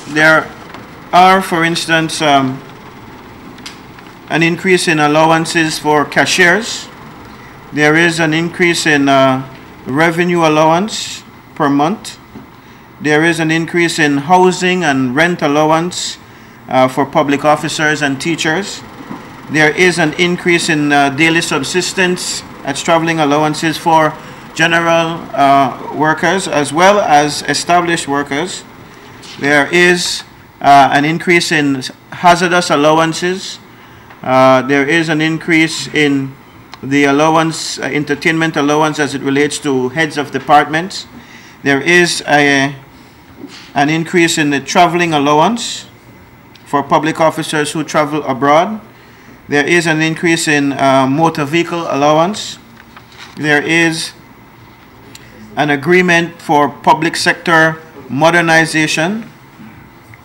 there are, for instance, an increase in allowances for cashiers. There is an increase in revenue allowance per month. There is an increase in housing and rent allowance for public officers and teachers. There is an increase in daily subsistence as traveling allowances for general workers as well as established workers. There is an increase in hazardous allowances. There is an increase in the allowance, entertainment allowance as it relates to heads of departments. There is an increase in the traveling allowance for public officers who travel abroad. There is an increase in motor vehicle allowance. There is an agreement for public sector modernization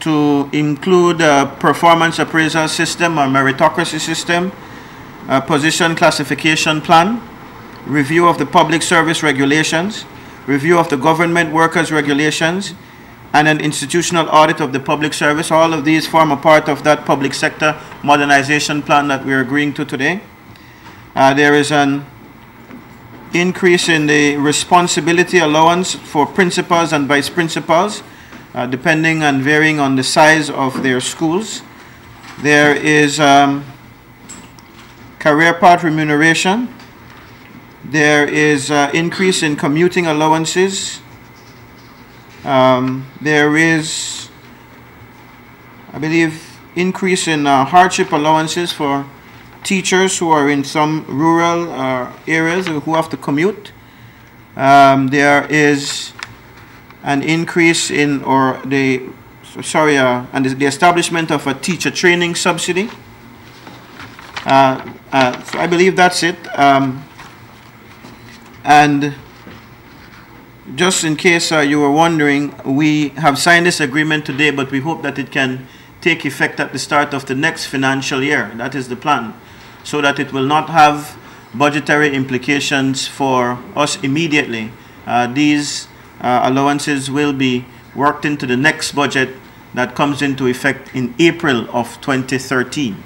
to include a performance appraisal system or meritocracy system, a position classification plan, review of the public service regulations, review of the government workers regulations, and an institutional audit of the public service. All of these form a part of that public sector modernization plan that we're agreeing to today. There is an increase in the responsibility allowance for principals and vice principals, depending and varying on the size of their schools. There is career path remuneration. There is increase in commuting allowances. There is, I believe, increase in hardship allowances for teachers who are in some rural areas who have to commute. There is an increase in, and the establishment of a teacher training subsidy. So I believe that's it. And just in case you were wondering, we have signed this agreement today, but we hope that it can take effect at the start of the next financial year. That is the plan, so that it will not have budgetary implications for us immediately. These allowances will be worked into the next budget that comes into effect in April of 2013.